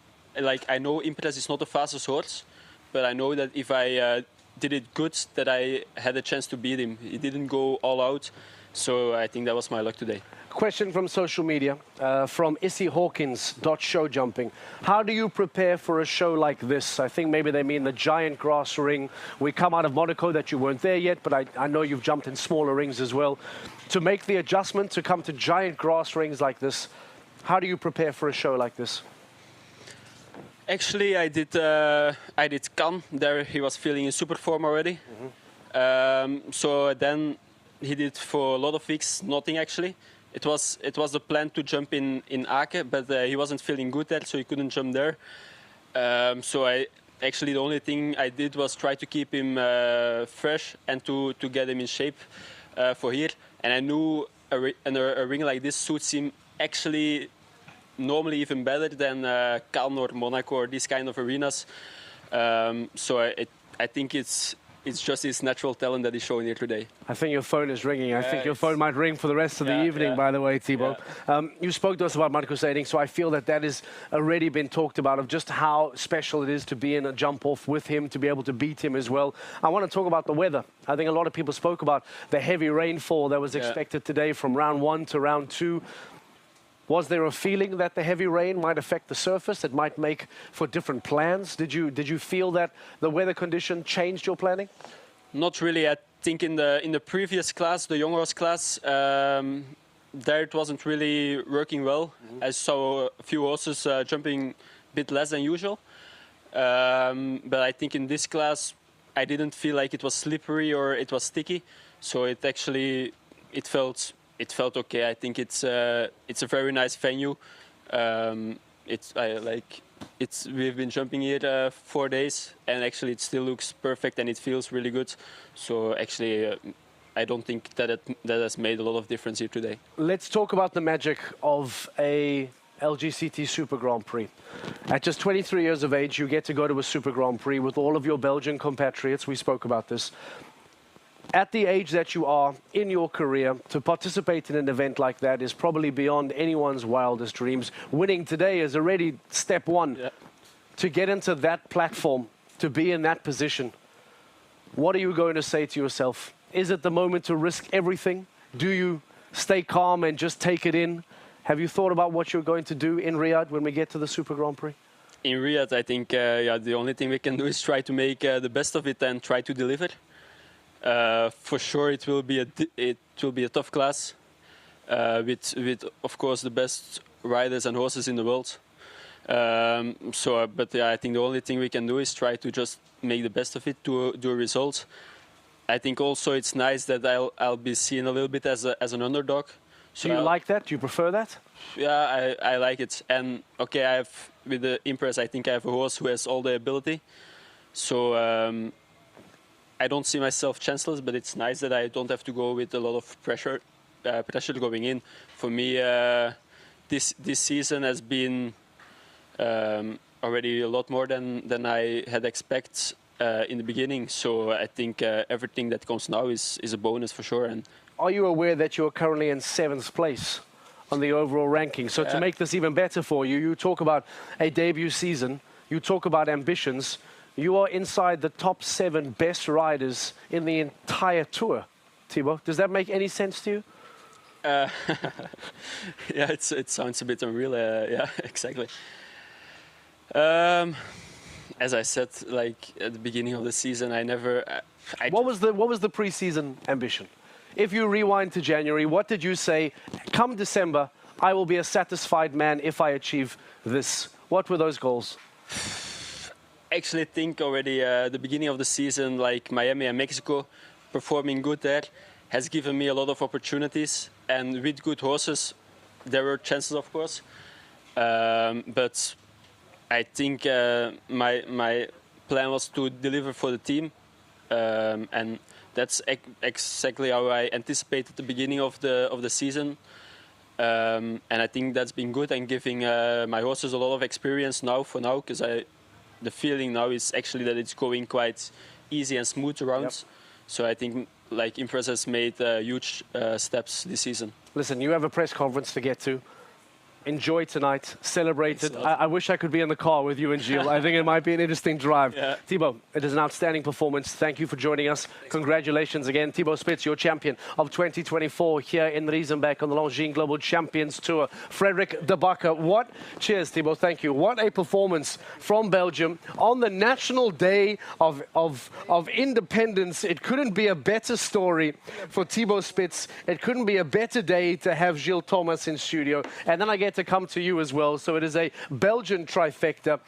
like I know Impress is not the fastest horse, but I know that if I did it good, that I had a chance to beat him. He didn't go all out, so I think that was my luck today. Question from social media, from Issy Hawkins, .show jumping. How do you prepare for a show like this? I think maybe they mean the giant grass ring. We come out of Monaco, that you weren't there yet, but I know you've jumped in smaller rings as well. To make the adjustment to come to giant grass rings like this, how do you prepare for a show like this? Actually, I did Cannes. There he was feeling in super form already. So then he did for a lot of weeks nothing actually. It was the plan to jump in Aken, but he wasn't feeling good there, so he couldn't jump there. So the only thing I did was try to keep him fresh and to get him in shape for here. And I knew a ring like this suits him actually normally even better than Cannes or Monaco or these kind of arenas. So I think it's just his natural talent that he's showing here today. I think your phone is ringing. I think your phone might ring for the rest of the evening, by the way, Thibaut. You spoke to us about Marcus Eding, so I feel that has already been talked about, of just how special it is to be in a jump-off with him, to be able to beat him as well. I want to talk about the weather. I think a lot of people spoke about the heavy rainfall that was expected today from round 1 to round 2. Was there a feeling that the heavy rain might affect the surface? It might make for different plans? Did you feel that the weather condition changed your planning? Not really. I think in the previous class, the young horse class, there it wasn't really working well. I saw a few horses jumping a bit less than usual. But I think in this class, I didn't feel like it was slippery or it was sticky. So it felt okay. I think it's a very nice venue. We've been jumping here 4 days, and actually it still looks perfect and it feels really good. So actually, I don't think that has made a lot of difference here today. Let's talk about the magic of a LGCT Super Grand Prix. At just 23 years of age, you get to go to a Super Grand Prix with all of your Belgian compatriots. We spoke about this. At the age that you are in your career, to participate in an event like that is probably beyond anyone's wildest dreams. Winning today is already step one. Yeah. To get into that platform, to be in that position, what are you going to say to yourself? Is it the moment to risk everything? Do you stay calm and just take it in? Have you thought about what you're going to do in Riyadh when we get to the Super Grand Prix? In Riyadh, I think the only thing we can do is try to make the best of it and try to deliver. For sure, it will be a tough class with of course the best riders and horses in the world. But I think the only thing we can do is try to just make the best of it, do a result. I think also it's nice that I'll be seen a little bit as an underdog. So do you like that? Do you prefer that? Yeah, I like it. And okay, with the Impress, I think I have a horse who has all the ability. So I don't see myself chanceless, but it's nice that I don't have to go with a lot of pressure going in. For me, this season has been already a lot more than I had expected in the beginning. So I think everything that comes now is a bonus for sure. And are you aware that you're currently in 7th place on the overall ranking? So to make this even better for you, you talk about a debut season, you talk about ambitions. You are inside the top 7 best riders in the entire tour, Thibaut. Does that make any sense to you? Yeah, it sounds a bit unreal. Yeah, exactly. As I said, like at the beginning of the season, what was the pre-season ambition? if you rewind to January, what did you say? Come December, I will be a satisfied man if I achieve this. What were those goals? Actually think already the beginning of the season, like Miami and Mexico, performing good there, has given me a lot of opportunities. And with good horses, there were chances, of course. But I think my plan was to deliver for the team. And that's exactly how I anticipated the beginning of the season. And I think that's been good and giving my horses a lot of experience now, because the feeling now is actually that it's going quite easy and smooth around. Yep. So I think like Impress has made huge steps this season. Listen, you have a press conference to get to. Enjoy tonight, celebrate it. I wish I could be in the car with you and Gilles. I think it might be an interesting drive. Yeah. Thibaut, it is an outstanding performance. Thank you for joining us. Congratulations again. Thibaut Spitz, your champion of 2024 here in Riesenbeck on the Longines Global Champions Tour. Frederik de Backer, cheers Thibaut, thank you. What a performance from Belgium on the National Day of Independence. It couldn't be a better story for Thibaut Spitz. It couldn't be a better day to have Gilles Thomas in studio. And then I get to come to you as well. So it is a Belgian trifecta.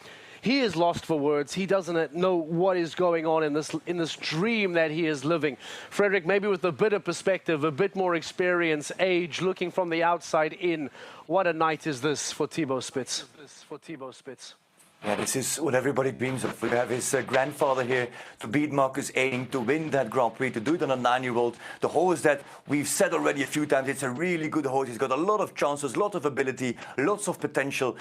He is lost for words. He doesn't know what is going on in this dream that he is living. Frederik, maybe with a bit of perspective, a bit more experience, age, looking from the outside in, what a night is this for Thibaut Spitz? Yeah, this is what everybody dreams of. We have his grandfather here to beat Marcus Eining, to win that Grand Prix, to do it on a 9-year-old. The horse that we've said already a few times, it's a really good horse. He's got a lot of chances, a lot of ability, lots of potential.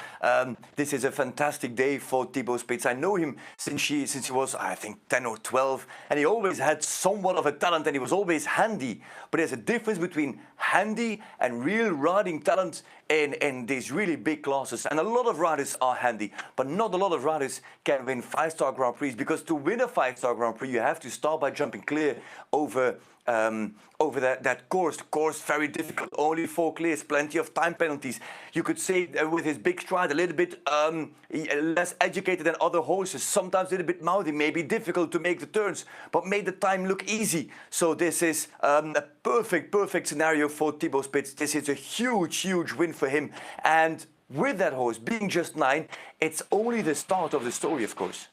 This is a fantastic day for Thibaut Spitz. I know him since he was, I think, 10 or 12, and he always had somewhat of a talent, and he was always handy. But there's a difference between handy and real riding talent in these really big classes. And a lot of riders are handy, but not a lot of riders can win 5-star Grand Prix, because to win a 5-star Grand Prix, you have to start by jumping clear over that course. The course very difficult, only 4 clears, plenty of time penalties. You could say with his big stride, a little bit less educated than other horses, sometimes a little bit mouthy, maybe difficult to make the turns, but made the time look easy. So this is a perfect scenario for Thibaut Spitz. This is a huge win for him. And with that horse being just 9, it's only the start of the story, of course.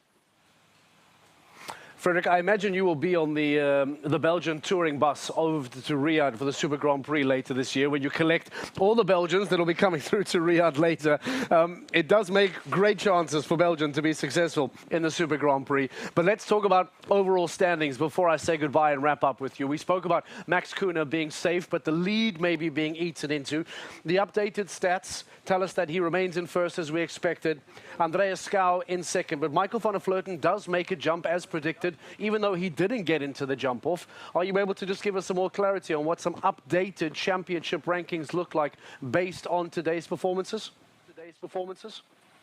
Frederik, I imagine you will be on the Belgian touring bus over to Riyadh for the Super Grand Prix later this year, when you collect all the Belgians that will be coming through to Riyadh later. It does make great chances for Belgium to be successful in the Super Grand Prix. But let's talk about overall standings before I say goodbye and wrap up with you. We spoke about Max Kuhner being safe, but the lead may be being eaten into. The updated stats tell us that he remains in first as we expected. Andreas Schouw in second, but Michael van der Vleuten does make a jump as predicted, even though he didn't get into the jump off. Are you able to just give us some more clarity on what some updated championship rankings look like based on today's performances?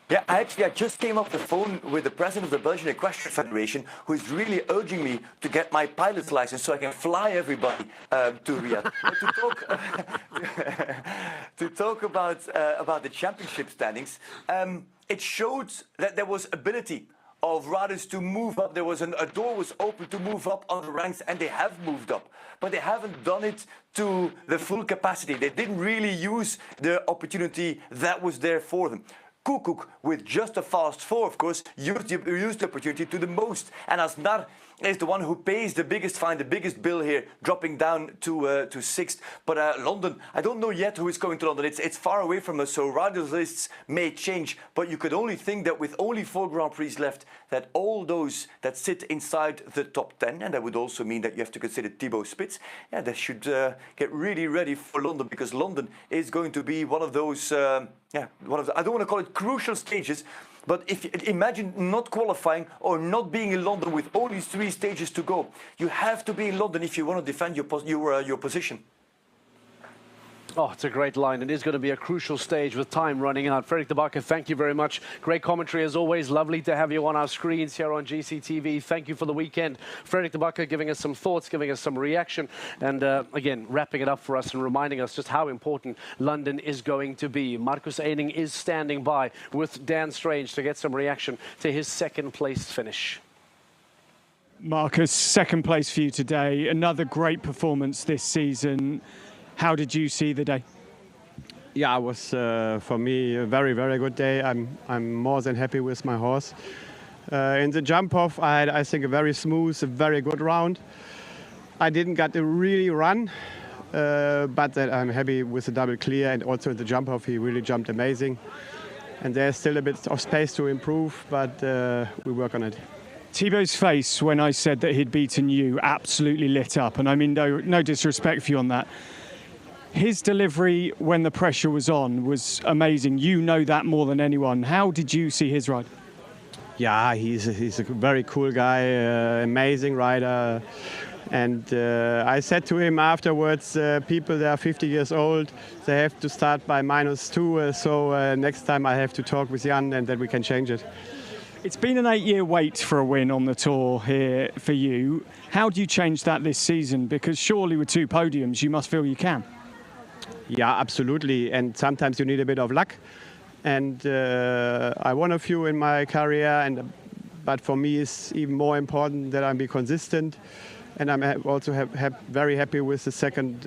Yeah, I just came off the phone with the president of the Belgian Equestrian Federation, who is really urging me to get my pilot's license so I can fly everybody to Riyadh. To talk about the championship standings, it showed that there was ability of riders to move up. There was a door was open to move up on the ranks, and they have moved up, but they haven't done it to the full capacity. They didn't really use the opportunity that was there for them. Koekoek, with just a fast 4, of course, used the opportunity to the most. And Asnar is the one who pays the biggest fine, the biggest bill here, dropping down to 6th. But London, I don't know yet who is going to London. It's far away from us, so riders' lists may change. But you could only think that with only 4 Grand Prix left, that all those that sit inside the top 10, and that would also mean that you have to consider Thibaut Spitz, yeah, they should get really ready for London, because London is going to be one of those, I don't want to call it crucial stages, but if you imagine not qualifying or not being in London with only 3 stages to go, you have to be in London if you want to defend your position. Oh, it's a great line. It is going to be a crucial stage with time running out. Frederik de Backer, thank you very much. Great commentary as always. Lovely to have you on our screens here on GCTV. Thank you for the weekend. Frederik de Backer giving us some thoughts, giving us some reaction, and again, wrapping it up for us and reminding us just how important London is going to be. Marcus Eining is standing by with Dan Strange to get some reaction to his 2nd place finish. Marcus, second place for you today. Another great performance this season. How did you see the day? Yeah, it was for me a very, very good day. I'm more than happy with my horse. In the jump off, I had, I think, a very smooth, a very good round. I didn't get to really run, but that I'm happy with the double clear, and also the jump off, he really jumped amazing. And there's still a bit of space to improve, but we work on it. Thibaut's face when I said that he'd beaten you absolutely lit up, and I mean no disrespect for you on that. His delivery when the pressure was on was amazing. You know that more than anyone. How did you see his ride? Yeah, he's a very cool guy, amazing rider. And I said to him afterwards, people that are 50 years old, they have to start by -2. So next time I have to talk with Jan and then we can change it. It's been an 8-year wait for a win on the tour here for you. How do you change that this season? Because surely with 2 podiums, you must feel you can. Yeah, absolutely. And sometimes you need a bit of luck. And I won a few in my career, but for me it's even more important that I be consistent. And I'm also very happy with the second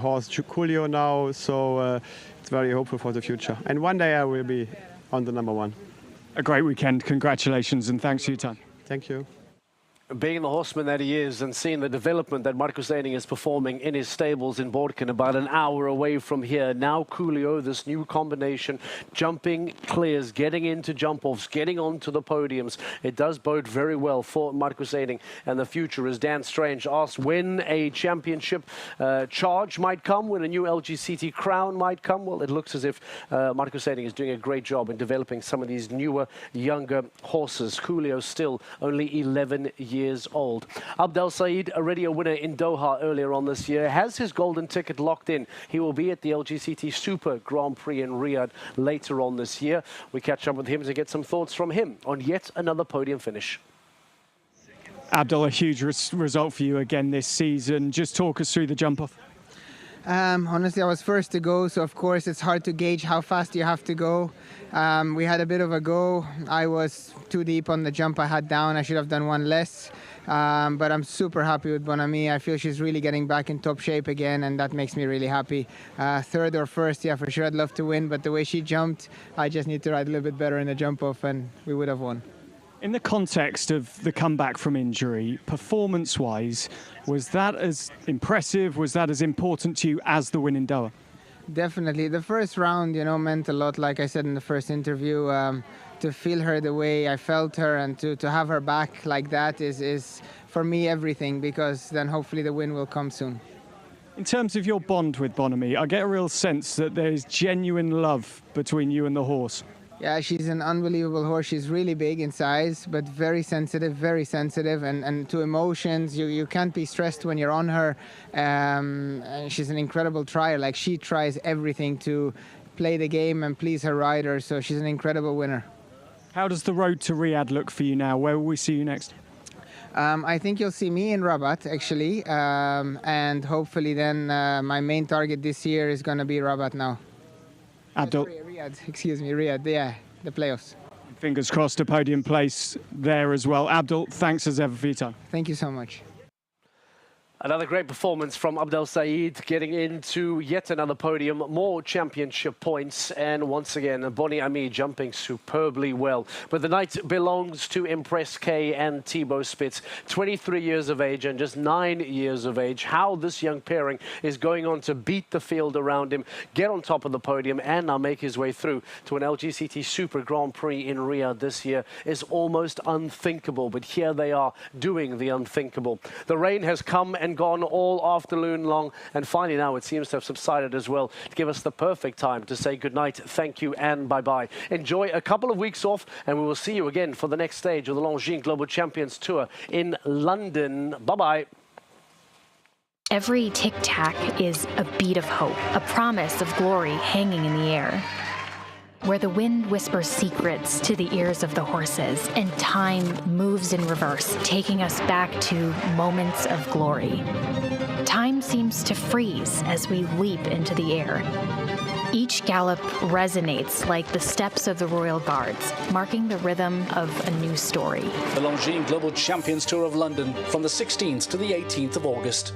horse, Julio, now. So it's very hopeful for the future. And one day I will be on the number 1. A great weekend. Congratulations and thanks for your time. Thank you. Being the horseman that he is and seeing the development that Marcus Eining is performing in his stables in Borken, about an hour away from here. Now Coolio, this new combination, jumping clears, getting into jump-offs, getting onto the podiums. It does bode very well for Marcus Eining and the future. As Dan Strange asked when a championship charge might come, when a new LGCT crown might come. Well, it looks as if Marcus Eining is doing a great job in developing some of these newer, younger horses. Coolio still only 11 years old. Abdel Said, already a winner in Doha earlier on this year, has his golden ticket locked in. He will be at the LGCT Super Grand Prix in Riyadh later on this year. We catch up with him to get some thoughts from him on yet another podium finish. Abdel, a huge result for you again this season. Just talk us through the jump-off. Honestly, I was first to go, so of course it's hard to gauge how fast you have to go. We had a bit of a go. I was too deep on the jump I had down. I should have done one less. But I'm super happy with Bonami. I feel she's really getting back in top shape again, and that makes me really happy. Third or first, yeah, for sure I'd love to win, but the way she jumped, I just need to ride a little bit better in the jump-off, and we would have won. In the context of the comeback from injury, performance-wise, was that as impressive, was that as important to you as the win in Doha? Definitely. The first round, meant a lot, like I said in the first interview. To feel her the way I felt her and to have her back like that is for me everything, because then hopefully the win will come soon. In terms of your bond with Bonami, I get a real sense that there's genuine love between you and the horse. Yeah, she's an unbelievable horse. She's really big in size, but very sensitive, and to emotions. You can't be stressed when you're on her. And she's an incredible trier. Like, she tries everything to play the game and please her rider, so she's an incredible winner. How does the road to Riyadh look for you now? Where will we see you next? I think you'll see me in Rabat, actually, and hopefully then my main target this year is going to be Rabat now. Abdul. Riyadh, yeah, the playoffs. Fingers crossed a podium place there as well. Abdul, thanks as ever for your time. Thank you so much. Another great performance from Abdel Said, getting into yet another podium, more championship points, and once again, Bonnie Ami jumping superbly well. But the night belongs to Impress K and Thibaut Spitz, 23 years of age and just 9 years of age. How this young pairing is going on to beat the field around him, get on top of the podium, and now make his way through to an LGCT Super Grand Prix in Riyadh this year is almost unthinkable. But here they are doing the unthinkable. The rain has come and gone all afternoon long, and finally now it seems to have subsided as well to give us the perfect time to say goodnight, thank you, and bye-bye. Enjoy a couple of weeks off, and we will see you again for the next stage of the Longines Global Champions Tour in London. Bye-bye. Every tic-tac is a beat of hope, a promise of glory hanging in the air, where the wind whispers secrets to the ears of the horses and time moves in reverse, taking us back to moments of glory. Time seems to freeze as we leap into the air. Each gallop resonates like the steps of the Royal Guards, marking the rhythm of a new story. The Longines Global Champions Tour of London from the 16th to the 18th of August.